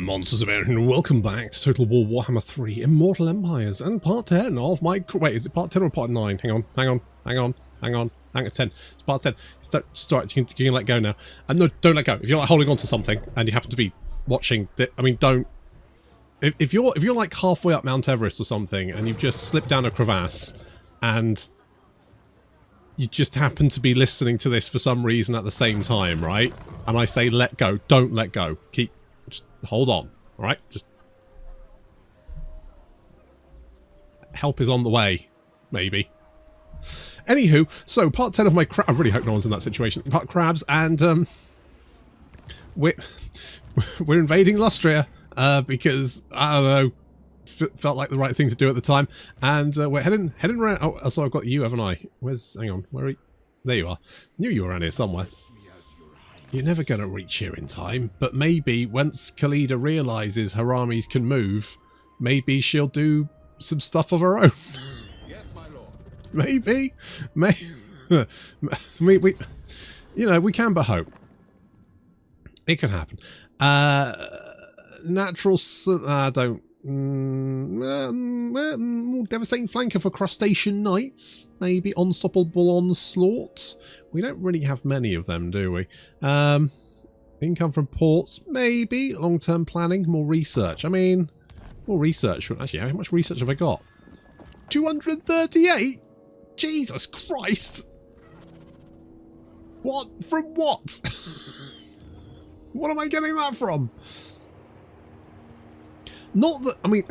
Monsters of Air, and welcome back to Total War Warhammer 3 Immortal Empires and part 10 of my... Wait, is it part 10 or part 9? Hang on, 10. It's part 10. Start, you can let go now. And no, don't let go. If you're like holding on to something and you happen to be watching... don't... If you're like halfway up Mount Everest or something and you've just slipped down a crevasse and you just happen to be listening to this for some reason at the same time, right? And I say let go, don't let go. Just hold on, alright? Just... help is on the way, maybe. Anywho, so part 10 of my I really hope no one's in that situation. Part CRABS, and we're invading Lustria because I don't know, felt like the right thing to do at the time, and we're heading around. Oh, so I've got you, haven't I? Hang on, where are you? There you are. Knew you were around here somewhere. You're never going to reach here in time, but maybe once Khalida realises her armies can move, maybe she'll do some stuff of her own. Yes, my lord. Maybe. We we can but hope. It could happen. Natural... don't... devastating flanker for Crustacean Knights, maybe. Unstoppable Onslaught. We don't really have many of them, do we? Income from ports, maybe. Long-term planning, more research. I mean, more research. Actually, how much research have I got? 238? Jesus Christ! What? From what? What am I getting that from? Not that, I mean,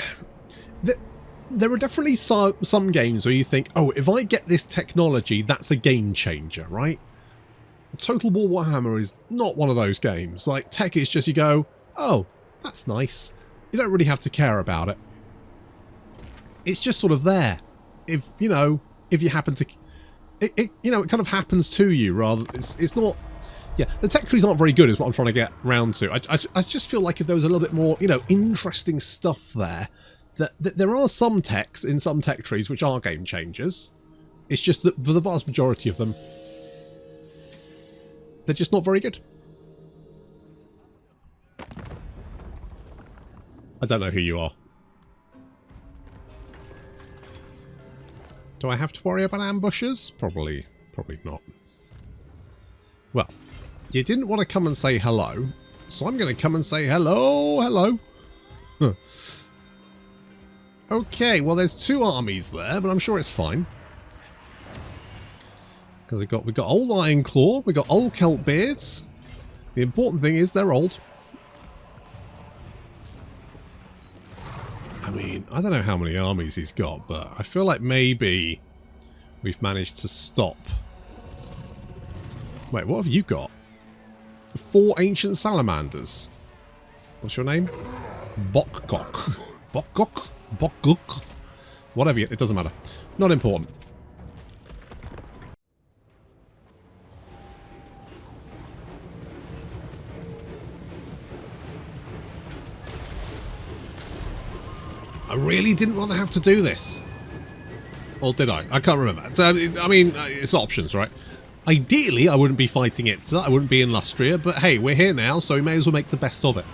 there are definitely some games where you think, oh, if I get this technology, that's a game changer, right? Total War Warhammer is not one of those games. Like, tech is just you go, oh, that's nice. You don't really have to care about it. It's just sort of there. If you happen to... It kind of happens to you, rather... It's not... Yeah, the tech trees aren't very good is what I'm trying to get round to. I just feel like if there was a little bit more, interesting stuff there, that there are some techs in some tech trees which are game changers. It's just that for the vast majority of them, they're just not very good. I don't know who you are. Do I have to worry about ambushes? Probably not. Well, you didn't want to come and say hello, so I'm going to come and say hello. Huh. Okay, well there's two armies there, but I'm sure it's fine. Because we got old Ironclaw, we got old Kelpbeards. The important thing is they're old. I mean, I don't know how many armies he's got, but I feel like maybe we've managed to stop. Wait, what have you got? 4 ancient salamanders. What's your name? Bokgok. Whatever, it doesn't matter. Not important. I really didn't want to have to do this. Or did I? I can't remember. I mean, it's options, right? Ideally, I wouldn't be fighting it, so I wouldn't be in Lustria, but hey, we're here now, so we may as well make the best of it.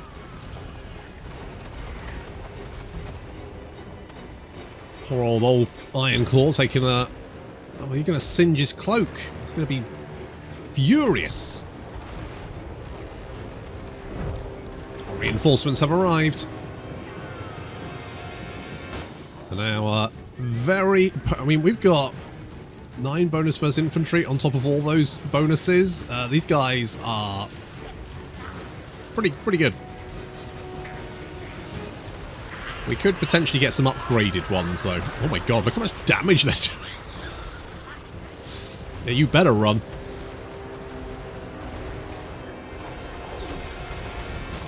Poor old Ironclaw taking a... Oh, you're going to singe his cloak. He's going to be furious. Reinforcements have arrived. And now, I mean, we've got 9 bonus first infantry on top of all those bonuses. These guys are pretty good. We could potentially get some upgraded ones, though. Oh my god, look how much damage they're doing. Yeah, you better run.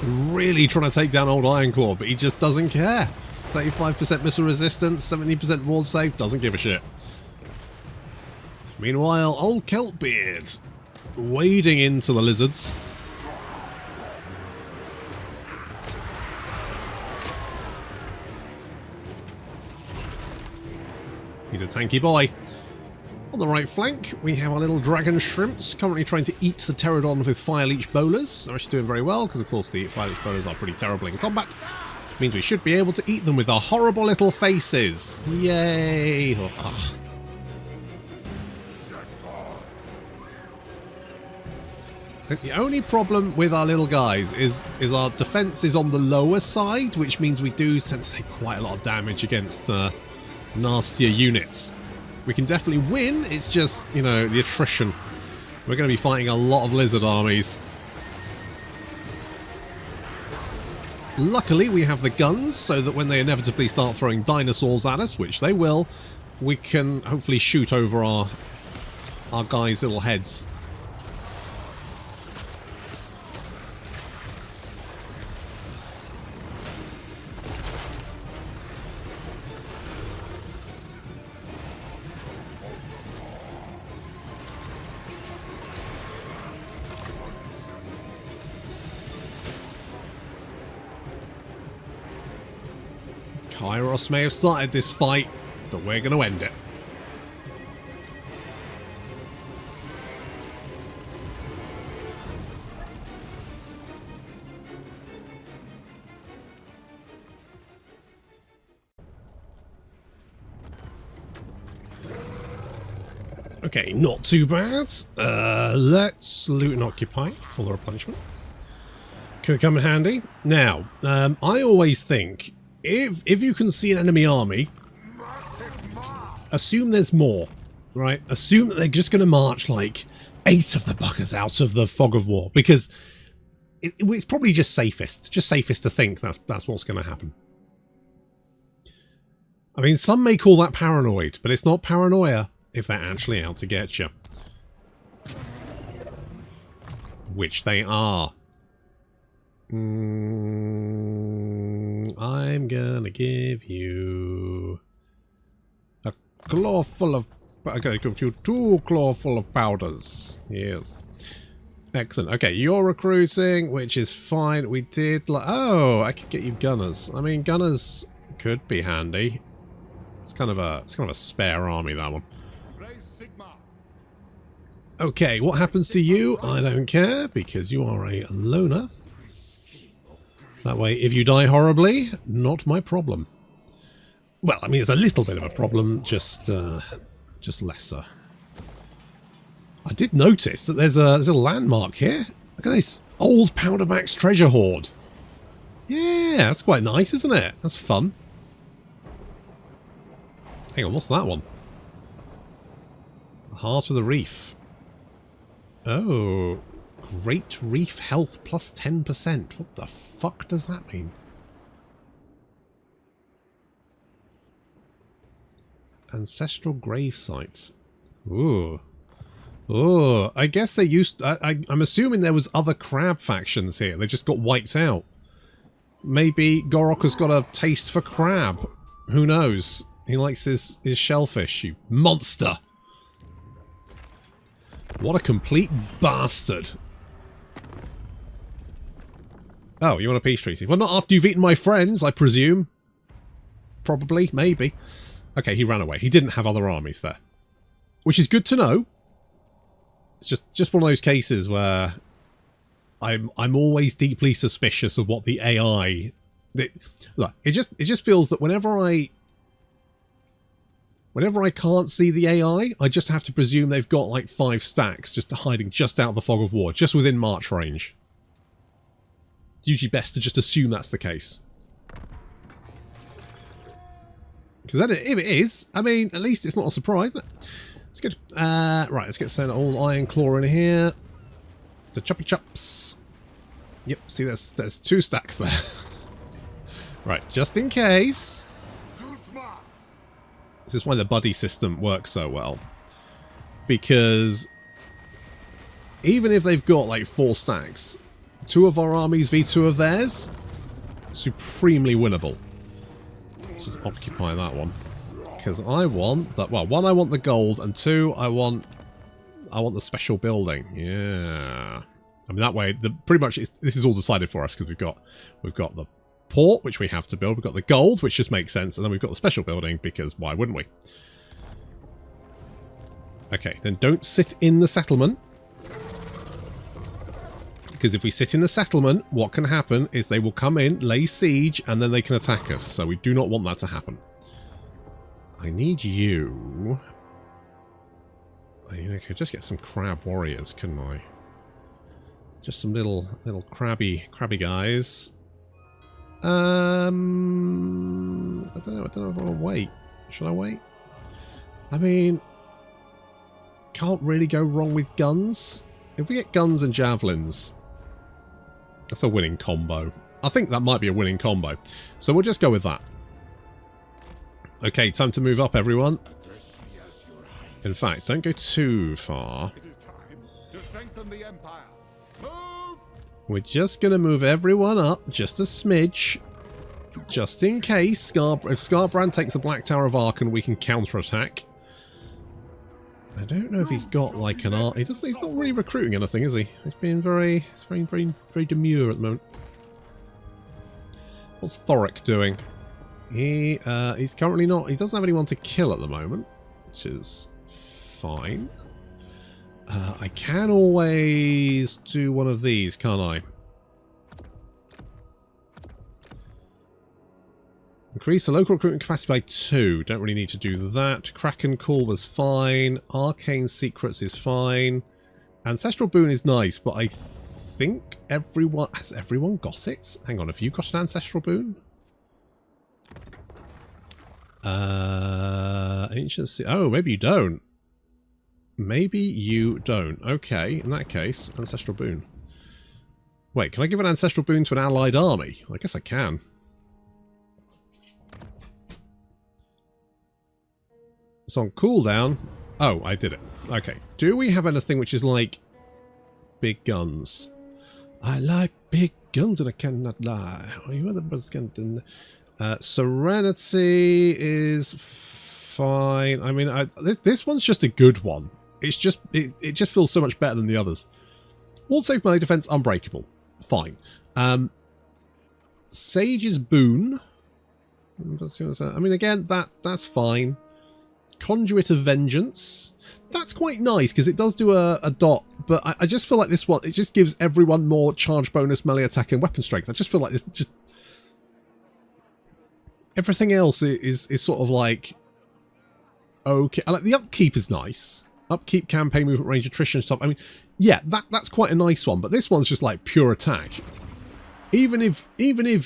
Really trying to take down old Ironclaw, but he just doesn't care. 35% missile resistance, 70% ward save, doesn't give a shit. Meanwhile, old Kelpbeard wading into the lizards. He's a tanky boy. On the right flank, we have our little dragon shrimps currently trying to eat the pterodon with fire leech bowlers. They're actually doing very well because, of course, the fire leech bowlers are pretty terrible in combat. Which means we should be able to eat them with our horrible little faces. Yay! Ugh. The only problem with our little guys is our defense is on the lower side, which means we do tend to take quite a lot of damage against nastier units. We can definitely win, it's just, you know, the attrition. We're going to be fighting a lot of lizard armies. Luckily, we have the guns, so that when they inevitably start throwing dinosaurs at us, which they will, we can hopefully shoot over our guys' little heads. Kairos may have started this fight, but we're going to end it. Okay, not too bad. Let's loot and occupy for the replenishment. Could come in handy. Now, I always think, if you can see an enemy army, assume there's more, right? Assume that they're just going to march like 8 of the buggers out of the fog of war, because it's probably just safest to think that's what's going to happen. I mean, some may call that paranoid, but it's not paranoia if they're actually out to get you. Which they are. I'm gonna give you a claw full of... I'm gonna give you 2 claw full of powders. Yes. Excellent. Okay, you're recruiting, which is fine. We did like... Oh, I could get you gunners. I mean, gunners could be handy. It's kind of a spare army, that one. Okay, what happens to you? I don't care, because you are a loner. That way, if you die horribly, not my problem. Well, I mean, it's a little bit of a problem, just lesser. I did notice that there's a landmark here. Look at this. Old Powdermax treasure hoard. Yeah, that's quite nice, isn't it? That's fun. Hang on, what's that one? The Heart of the Reef. Oh, Great Reef Health plus 10%. What the fuck does that mean? Ancestral grave sites. Ooh. Oh, I guess they used... I'm assuming there was other crab factions here. They just got wiped out. Maybe Gorok has got a taste for crab. Who knows? He likes his shellfish, you monster. What a complete bastard. Oh, you want a peace treaty? Well, not after you've eaten my friends, I presume. Probably, maybe. Okay, he ran away. He didn't have other armies there. Which is good to know. It's just one of those cases where I'm always deeply suspicious of what the AI... Look, it just feels that whenever I can't see the AI, I just have to presume they've got like 5 stacks just hiding just out of the fog of war, just within march range. It's usually best to just assume that's the case. Because then if it is, I mean, at least it's not a surprise, is it? It's good. Right, let's get some old Iron Claw in here. The choppy chops. Yep, see there's 2 stacks there. Right, just in case. This is why the buddy system works so well. Because even if they've got like 4 stacks, 2 of our armies v 2 of theirs, supremely winnable. Let's just occupy that one. Because I want that. Well, 1, I want the gold, and 2, I want the special building. Yeah. I mean, that way, pretty much this is all decided for us because we've got the port, which we have to build. We've got the gold, which just makes sense, and then we've got the special building because why wouldn't we? Okay, then don't sit in the settlement. Because if we sit in the settlement, what can happen is they will come in, lay siege, and then they can attack us. So we do not want that to happen. I need you... I could just get some crab warriors, couldn't I? Just some little crabby guys. I don't know if I want to wait. Should I wait? I mean, can't really go wrong with guns. If we get guns and javelins, that's a winning combo. I think that might be a winning combo. So we'll just go with that. Okay, time to move up, everyone. In fact, don't go too far. It is time to strengthen the Empire. Move! We're just going to move everyone up just a smidge. Just in case if Skarbrand takes the Black Tower of Archon, we can counterattack. I don't know if he's got like an art. He's not really recruiting anything, is he? He's being very demure at the moment. What's Thoric doing? He's currently not. He doesn't have anyone to kill at the moment, which is fine. I can always do one of these, can't I? Increase the local recruitment capacity by 2. Don't really need to do that. Kraken Call was fine. Arcane Secrets is fine. Ancestral Boon is nice, but I think everyone... Has everyone got it? Hang on, have you got an Ancestral Boon? Ancient... Oh, maybe you don't. Maybe you don't. Okay, in that case, Ancestral Boon. Wait, can I give an Ancestral Boon to an allied army? I guess I can. It's on cooldown. Oh, I did it. Okay. Do we have anything which is like big guns? I like big guns and I cannot lie. You are the best. Serenity is fine. I mean, this one's just a good one. It's just it just feels so much better than the others. Wall safe, melee defense, unbreakable. Fine. Sage's Boon. I mean, again, that's fine. Conduit of Vengeance. That's quite nice because it does do a dot, but I just feel like this one, it just gives everyone more charge bonus, melee attack, and weapon strength. I just feel like this just... Everything else is sort of like... Okay, I like the upkeep is nice. Upkeep, campaign, movement, range, attrition, stuff. I mean, yeah, that's quite a nice one, but this one's just like pure attack. Even if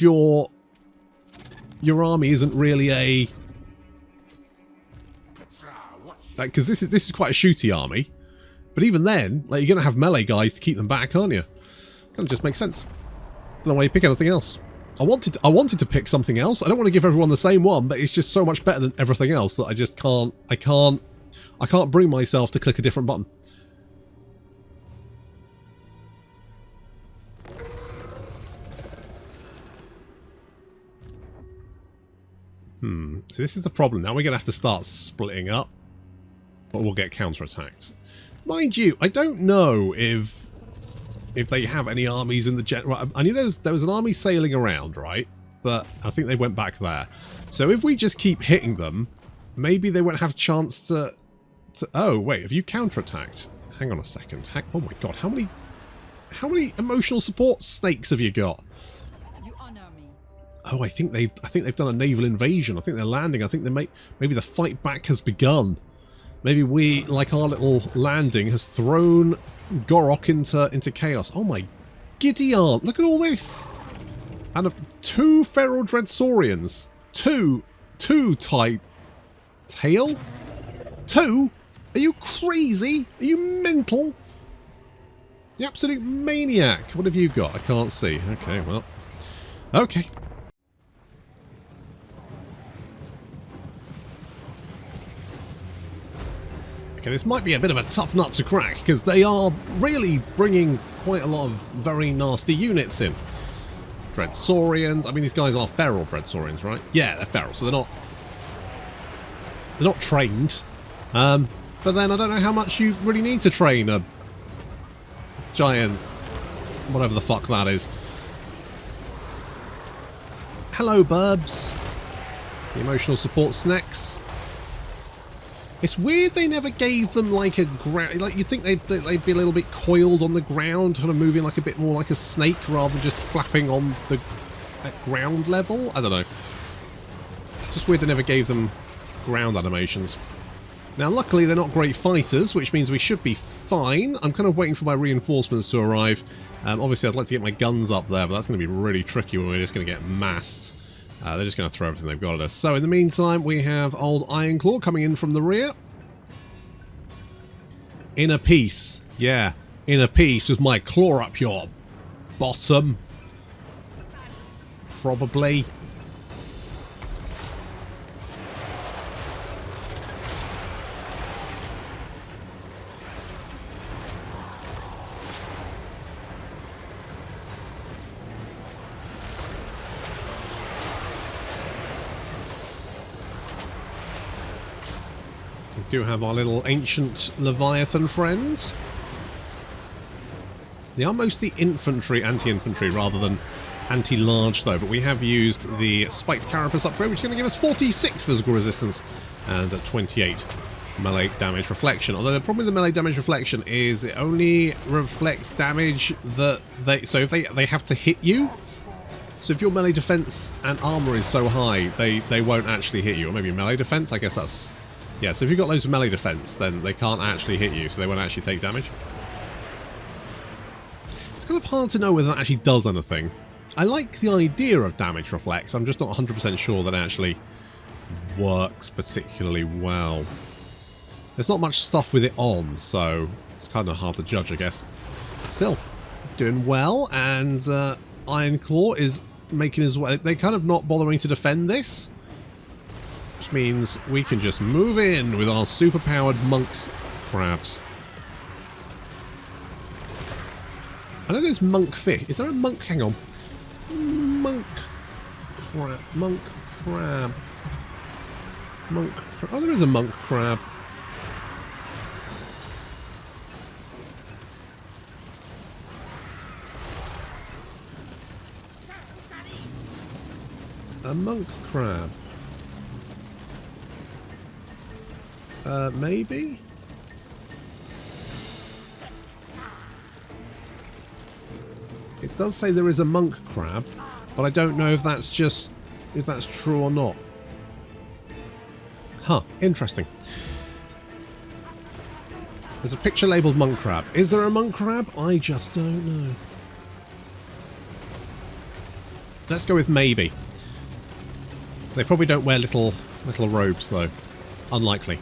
your army isn't really a... Because this is quite a shooty army, but even then, like, you're gonna have melee guys to keep them back, aren't you? Kind of just makes sense. Don't know why you pick anything else. I wanted to pick something else. I don't want to give everyone the same one, but it's just so much better than everything else that I just can't. I can't bring myself to click a different button. So this is the problem. Now we're gonna have to start splitting up. But we'll get counterattacked. Mind you, I don't know if they have any armies in the general. I knew there was an army sailing around, right? But I think they went back there. So if we just keep hitting them, maybe they won't have a chance to... Oh, wait, have you counterattacked? Hang on a second. Oh my god, how many emotional support snakes have you got? You honor me. Oh, I think they've done a naval invasion. I think they're landing. I think maybe the fight back has begun. Maybe we, like our little landing, has thrown Gorok into chaos. Oh my giddy aunt, look at all this! And 2 Feral Dreadsaurians. Two tight tail? 2? Are you crazy? Are you mental? You absolute maniac. What have you got? I can't see. Okay, well. Okay. Okay, this might be a bit of a tough nut to crack, because they are really bringing quite a lot of very nasty units in. Dreadsaurians. I mean, these guys are feral Dreadsaurians, right? Yeah, they're feral, so they're not trained. But then I don't know how much you really need to train a giant, whatever the fuck that is. Hello, burbs. The emotional support snacks. It's weird they never gave them like a ground. Like you'd think they'd be a little bit coiled on the ground, kind of moving like a bit more like a snake rather than just flapping on the at ground level. I don't know. It's just weird they never gave them ground animations. Now, luckily they're not great fighters, which means we should be fine. I'm kind of waiting for my reinforcements to arrive. Obviously, I'd like to get my guns up there, but that's going to be really tricky when we're just going to get massed. They're just going to throw everything they've got at us. So in the meantime, we have old Ironclaw coming in from the rear. In a piece. Yeah, in a piece with my claw up your bottom. Probably. Do have our little ancient Leviathan friends. They are mostly infantry, anti-infantry, rather than anti-large though, but we have used the spiked carapace upgrade, which is going to give us 46 physical resistance and 28 melee damage reflection. Although the problem with the melee damage reflection is it only reflects damage that so if they have to hit you. So if your melee defense and armor is so high, they won't actually hit you. Or maybe melee defense, I guess that's... Yeah, so if you've got loads of melee defense, then they can't actually hit you, so they won't actually take damage. It's kind of hard to know whether that actually does anything. I like the idea of damage reflex, I'm just not 100% sure that it actually works particularly well. There's not much stuff with it on, so it's kind of hard to judge, I guess. Still, doing well, and Ironclaw is making his way... They're kind of not bothering to defend this. Which means we can just move in with our superpowered monk crabs. I know there's monk fish. Is there a monk? Hang on. Monk crab. Monk crab. Monk crab. Oh, there is a monk crab. A monk crab. Maybe? It does say there is a monk crab, but I don't know if that's true or not. Huh, interesting. There's a picture labelled monk crab. Is there a monk crab? I just don't know. Let's go with maybe. They probably don't wear little robes though. Unlikely.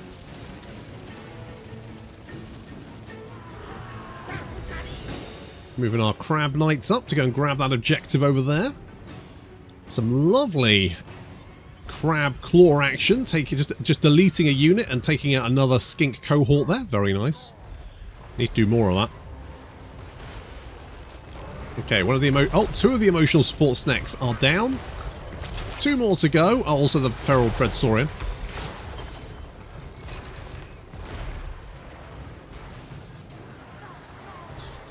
Moving our crab knights up to go and grab that objective over there. Some lovely crab claw action. Just deleting a unit and taking out another skink cohort there. Very nice. Need to do more of that. Okay, two of the emotional support snakes are down. 2 more to go. Oh, also the feral dreadsaurian.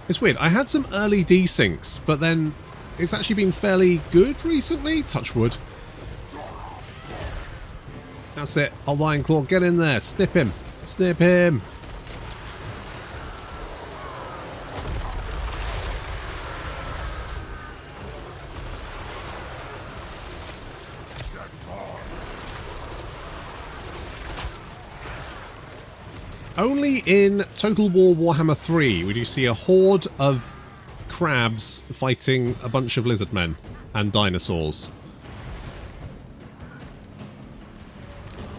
It's weird. I had some early desyncs, but then it's actually been fairly good recently. Touch wood. That's it. Old Ironclaw, get in there. Snip him. Snip him. Only in Total War Warhammer 3 would you see a horde of crabs fighting a bunch of lizard men and dinosaurs.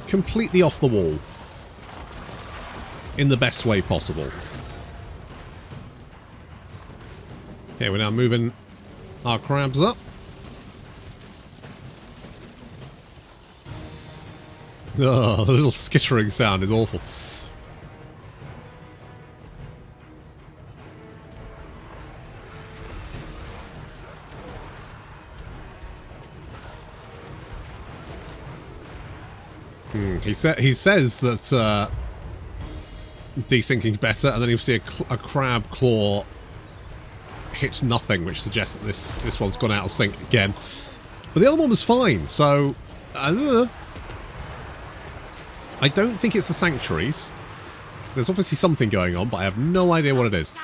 Completely off the wall. In the best way possible. Okay, we're now moving our crabs up. Oh, the little skittering sound is awful. He says that desyncing's better, and then you'll see a crab claw hit nothing, which suggests that this one's gone out of sync again. But the other one was fine, so I I don't think it's the sanctuaries. There's obviously something going on, but I have no idea what it is.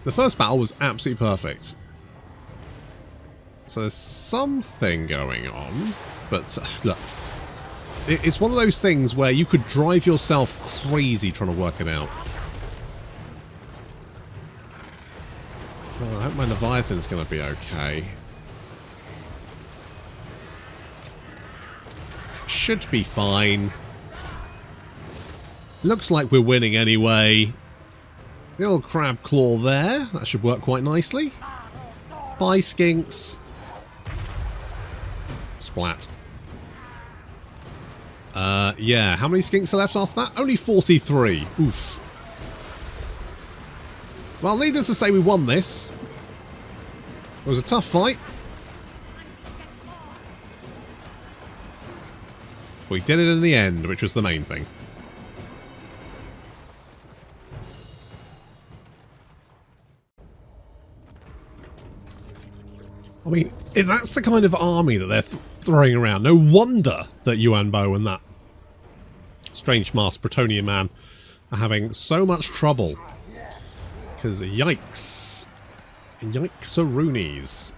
The first battle was absolutely perfect. So there's something going on, but look, it's one of those things where you could drive yourself crazy trying to work it out. Well, I hope my Leviathan's going to be okay. Should be fine. Looks like we're winning anyway. The old crab claw there. That should work quite nicely. Bye, skinks. Splat. Yeah. How many skinks are left after that? Only 43. Oof. Well, needless to say, we won this. It was a tough fight. We did it in the end, which was the main thing. I mean, if that's the kind of army that they're throwing around, no wonder that Yuan Bo and that strange masked Bretonnian man are having so much trouble. Because yikes. Yikes-a-roonies.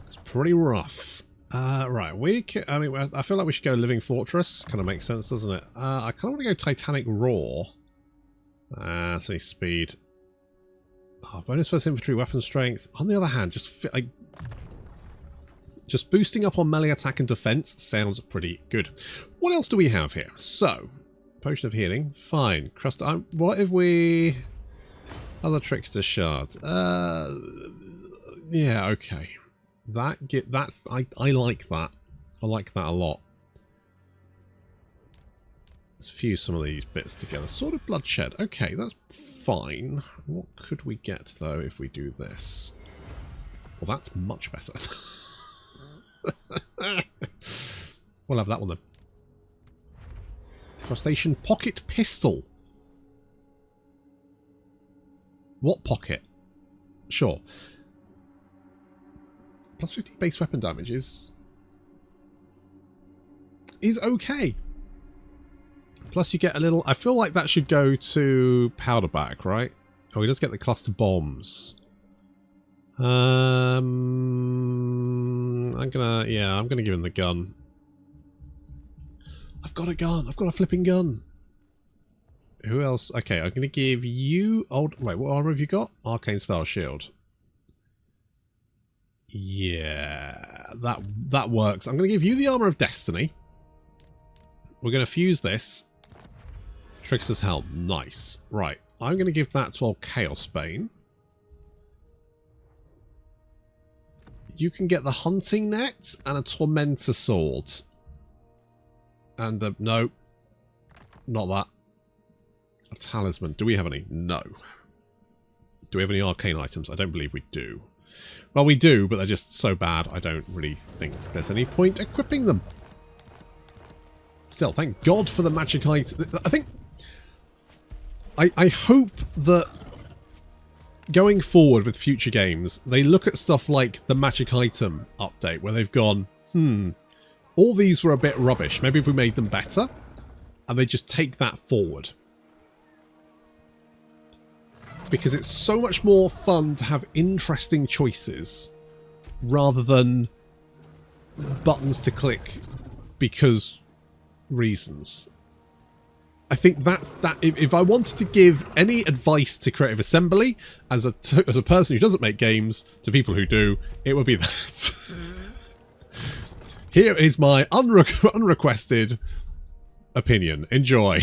It's pretty rough. Right, I feel like we should go Living Fortress. Kind of makes sense, doesn't it? I kind of want to go Titanic Roar. Say speed. Oh, bonus first infantry weapon strength. On the other hand, just boosting up on melee attack and defense sounds pretty good. What else do we have here? So, potion of healing, fine. Crust. What if we? Other trickster shard. Yeah, okay. I like that. I like that a lot. Let's fuse some of these bits together. Sword of Bloodshed. Okay, that's fine. What could we get, though, if we do this? Well, that's much better. We'll have that one, then. Crustacean Pocket Pistol. What pocket? Sure. Plus 50 base weapon damage is okay. Plus you get a little... I feel like that should go to Powderback, right? Oh, he does get the cluster bombs. I'm gonna give him the gun. I've got a gun. I've got a flipping gun. Who else? Okay, I'm gonna give you... Wait, what armor have you got? Arcane Spell Shield. Yeah, that works. I'm gonna give you the Armor of Destiny. We're gonna fuse this. Trickster's Helm. Nice. Right. I'm going to give that to old Chaos Bane. You can get the Hunting Net and a Tormentor Sword. And, no. Not that. A Talisman. Do we have any? No. Do we have any arcane items? I don't believe we do. Well, we do, but they're just so bad, I don't really think there's any point equipping them. Still, thank God for the magic item. I think... I hope that going forward with future games, they look at stuff like the magic item update, where they've gone, all these were a bit rubbish. Maybe if we made them better, and they just take that forward. Because it's so much more fun to have interesting choices, rather than buttons to click because reasons. I think that's that. If I wanted to give any advice to Creative Assembly as a person who doesn't make games to people who do, it would be that. Here is my unrequested opinion. Enjoy.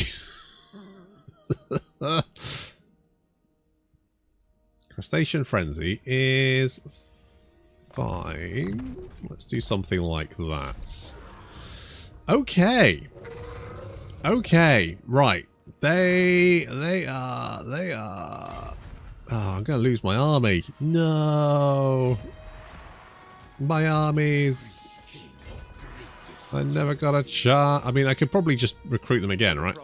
Crustacean Frenzy is fine. Let's do something like that. Okay. Okay, right. They are. Oh, I'm going to lose my army. No. My armies. I never got a chance. I mean, I could probably just recruit them again, right?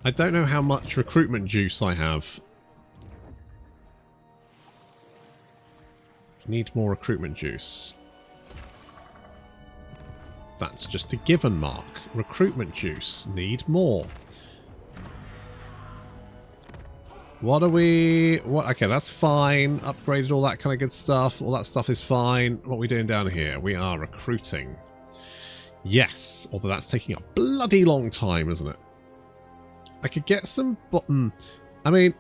I don't know how much recruitment juice I have. Need more recruitment juice. That's just a given, Mark. Recruitment juice. Need more. What are we... What? Okay, that's fine. Upgraded all that kind of good stuff. All that stuff is fine. What are we doing down here? We are recruiting. Yes, although that's taking a bloody long time, isn't it? I could get some... I mean...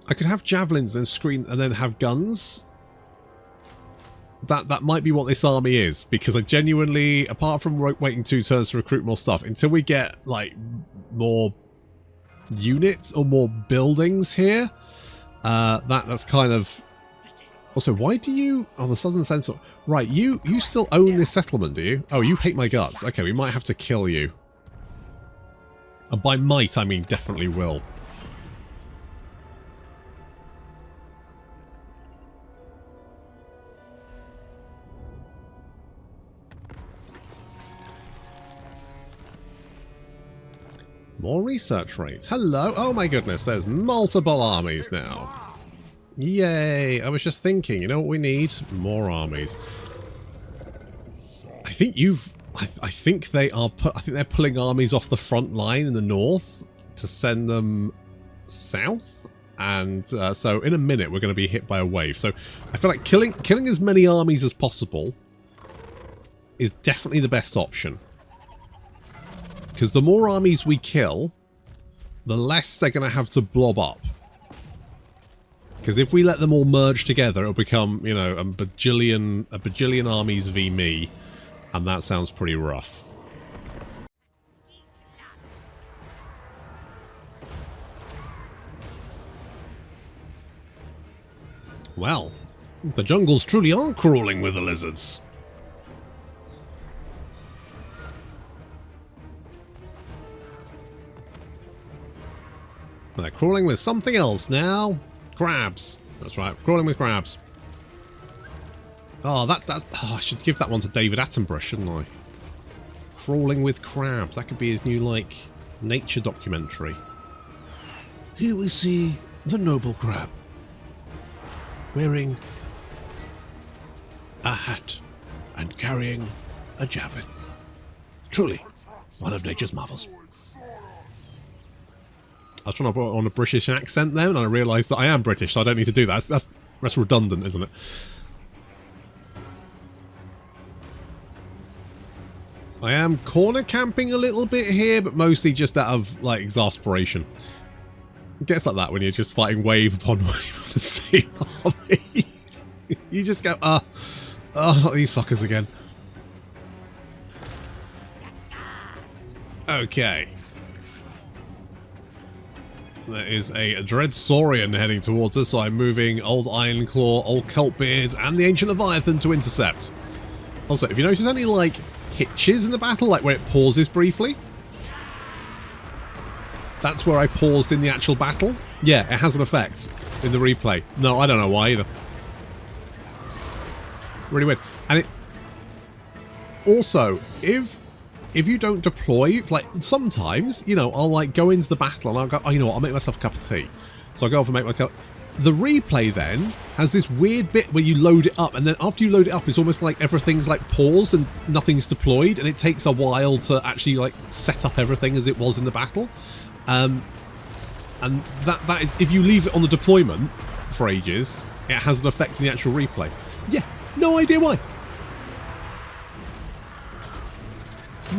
I could have javelins and then have guns. That might be what this army is, because I genuinely, apart from waiting 2 turns to recruit more stuff, until we get like more units or more buildings here, that's kind of... Also, why do you... Oh, the Southern Sentinel... Right, you still own this settlement, do you? Oh, you hate my guts. Okay, we might have to kill you. And by might, I mean definitely will. More research rates. Hello. Oh my goodness, there's multiple armies now. Yay. I was just thinking, you know what we need? More armies. I think I think they are I think they're pulling armies off the front line in the north to send them south. And so in a minute we're going to be hit by a wave. So I feel like killing as many armies as possible is definitely the best option. Because the more armies we kill, the less they're going to have to blob up. Because if we let them all merge together, it'll become, you know, a bajillion armies v me. And that sounds pretty rough. Well, the jungles truly are crawling with the lizards. They're crawling with something else now. Crabs. That's right, crawling with crabs. Oh, that's... Oh, I should give that one to David Attenborough, shouldn't I? Crawling with crabs. That could be his new, like, nature documentary. Here we see the noble crab. Wearing a hat and carrying a javelin. Truly, one of nature's marvels. I was trying to put on a British accent then, and I realised that I am British, so I don't need to do that. That's redundant, isn't it? I am corner camping a little bit here, but mostly just out of, like, exasperation. It gets like that when you're just fighting wave upon wave of the same army. You just go, oh, not these fuckers again. Okay. There is a Dread Saurian heading towards us, so I'm moving Old Ironclaw, Old Kelpbeard, and the Ancient Leviathan to intercept. Also, if you notice any, like, hitches in the battle, like where it pauses briefly, that's where I paused in the actual battle. Yeah, it has an effect in the replay. No, I don't know why either. Really weird. And it... Also, if you don't deploy, like, sometimes, you know, I'll, like, go into the battle and I'll go, oh, you know what, I'll make myself a cup of tea. So I'll go off and make my cup. The replay then has this weird bit where you load it up, and then after you load it up, it's almost like everything's, like, paused and nothing's deployed, and it takes a while to actually, like, set up everything as it was in the battle. And that is, if you leave it on the deployment for ages, it has an effect in the actual replay. Yeah, no idea why.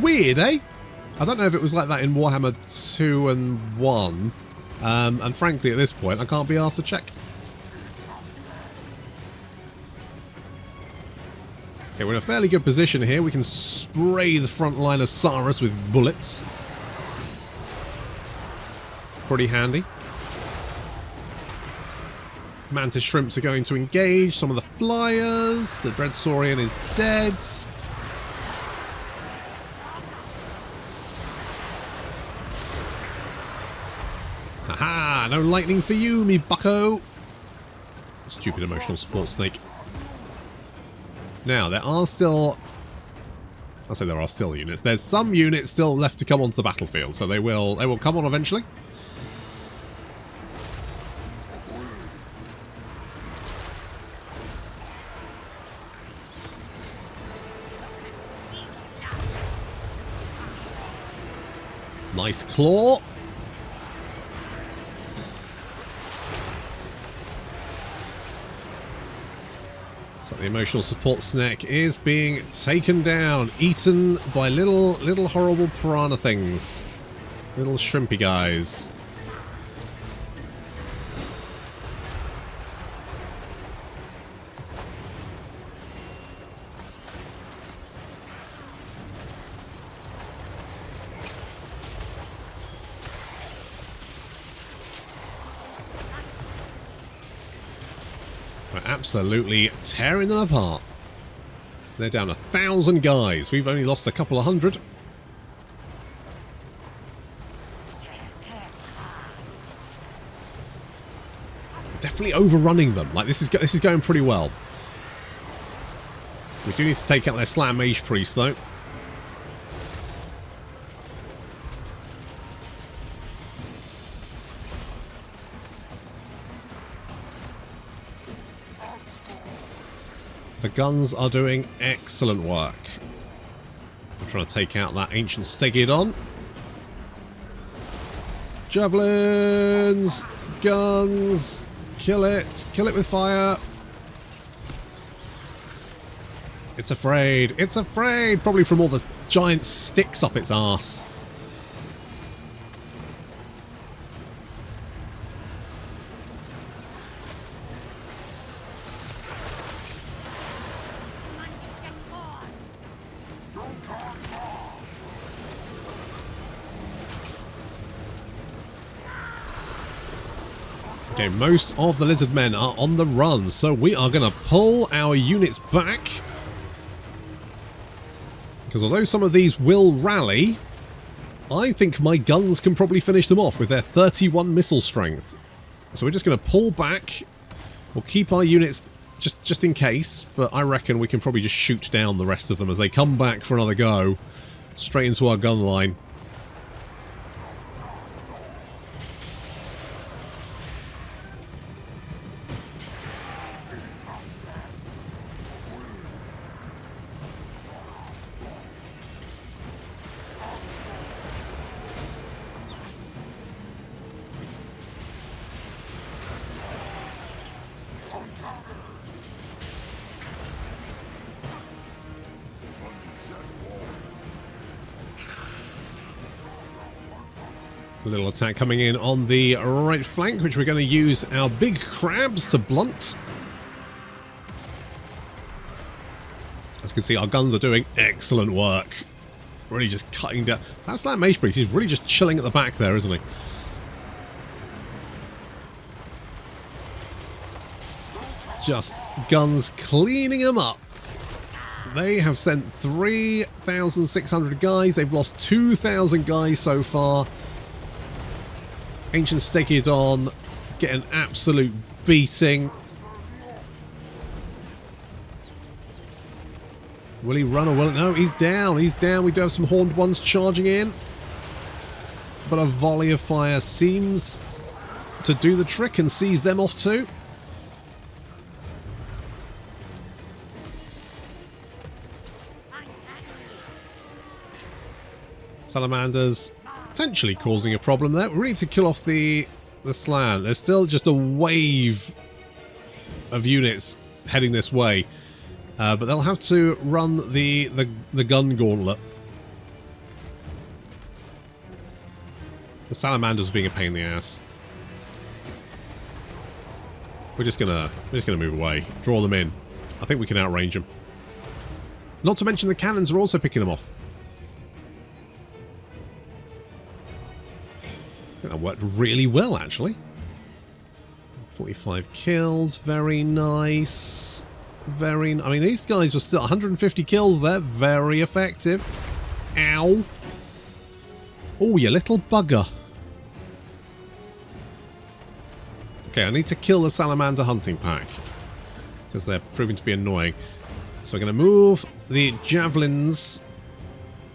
Weird, eh? I don't know if it was like that in Warhammer 2 and 1. And frankly, at this point, I can't be asked to check. Okay, we're in a fairly good position here. We can spray the front line of Saurus with bullets. Pretty handy. Mantis Shrimps are going to engage some of the flyers. The Dread Saurian is dead. Haha, no lightning for you, me bucko. Stupid emotional support snake. Now, there are still... I'll say there are still units. There's some units still left to come onto the battlefield, so they will come on eventually. Nice claw. So the emotional support snack is being taken down, eaten by little horrible piranha things. Little shrimpy guys. We're absolutely tearing them apart. They're down 1,000 guys. We've only lost a couple of hundred. Definitely overrunning them. Like this is going pretty well. We do need to take out their Slam Mage Priest though. The guns are doing excellent work. I'm trying to take out that ancient Stegodon. Javelins! Guns! Kill it! Kill it with fire! It's afraid! It's afraid! Probably from all the giant sticks up its arse. Okay, most of the lizard men are on the run, so we are going to pull our units back. Because although some of these will rally, I think my guns can probably finish them off with their 31 missile strength. So we're just going to pull back. We'll keep our units just in case, but I reckon we can probably just shoot down the rest of them as they come back for another go. Straight into our gun line. A little attack coming in on the right flank, which we're going to use our big crabs to blunt. As you can see, our guns are doing excellent work. Really just cutting down. That's that Mage Priest. He's really just chilling at the back there, isn't he? Just guns cleaning them up. They have sent 3,600 guys. They've lost 2,000 guys so far. Ancient Stegodon get an absolute beating. Will he run or will it? No, he's down. He's down. We do have some horned ones charging in. But a volley of fire seems to do the trick and sees them off too. Salamanders potentially causing a problem there. We need to kill off the slan. There's still just a wave of units heading this way. But they'll have to run the gun gauntlet. The salamanders being a pain in the ass. We're just gonna move away. Draw them in. I think we can outrange them. Not to mention the cannons are also picking them off. I think that worked really well, actually. 45 kills, very nice. I mean, these guys were still 150 kills there, very effective. Ow. Oh, you little bugger. Okay, I need to kill the salamander hunting pack, because they're proving to be annoying. So we're going to move the javelins.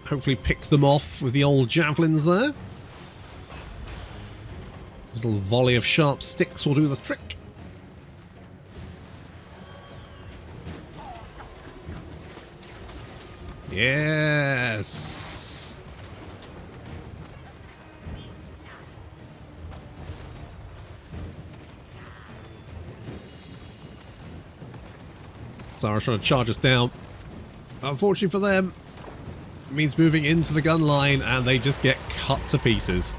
Hopefully pick them off with the old javelins there. A little volley of sharp sticks will do the trick. Yes. Zara's trying to charge us down. Unfortunately for them, it means moving into the gun line and they just get cut to pieces.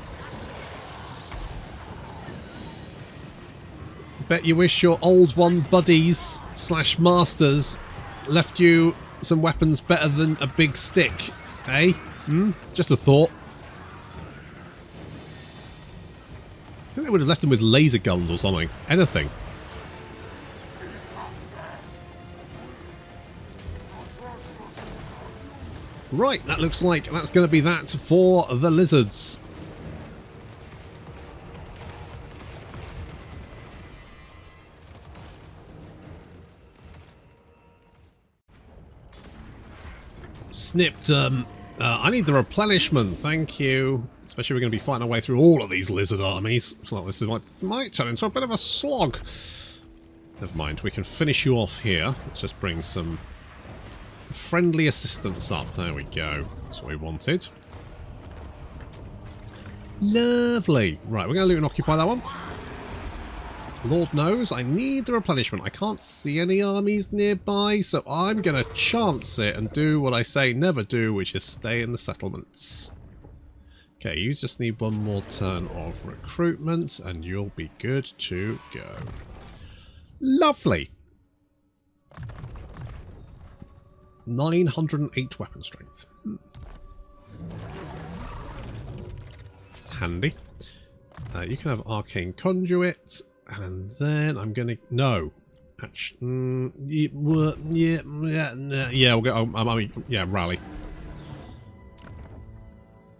Bet you wish your old one buddies / masters left you some weapons better than a big stick, eh? Just a thought. I think they would have left them with laser guns or something. Anything. Right, that looks like that's going to be that for the lizards. Snipped, I need the replenishment, thank you. Especially we're going to be fighting our way through all of these lizard armies. Well, this is might turn into a bit of a slog. Never mind, we can finish you off here. Let's just bring some friendly assistance up. There we go. That's what we wanted. Lovely. Right, we're going to loot and occupy that one. Lord knows, I need the replenishment. I can't see any armies nearby, so I'm going to chance it and do what I say never do, which is stay in the settlements. Okay, you just need one more turn of recruitment, and you'll be good to go. Lovely. 908 weapon strength. It's handy. You can have arcane conduit. And then I'm gonna yeah, we'll go. Yeah, rally.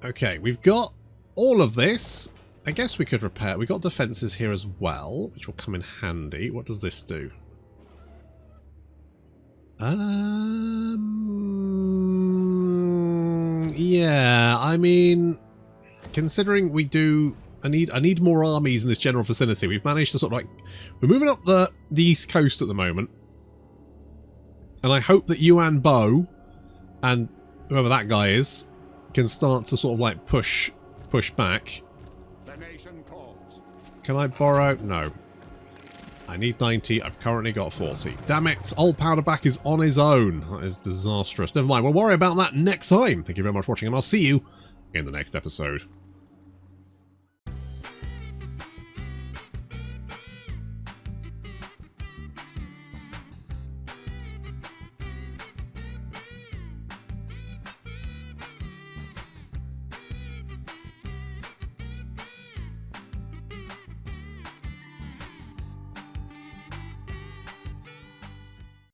Okay, we've got all of this. I guess we could repair. We've got defenses here as well, which will come in handy. What does this do? Yeah, I mean, considering we do. I need more armies in this general vicinity. We've managed to sort of like... We're moving up the east coast at the moment. And I hope that Yuan Bo and whoever that guy is can start to sort of like push back. The nation calls. Can I borrow? No. I need 90. I've currently got 40. Damn it. Old Powderback is on his own. That is disastrous. Never mind. We'll worry about that next time. Thank you very much for watching and I'll see you in the next episode.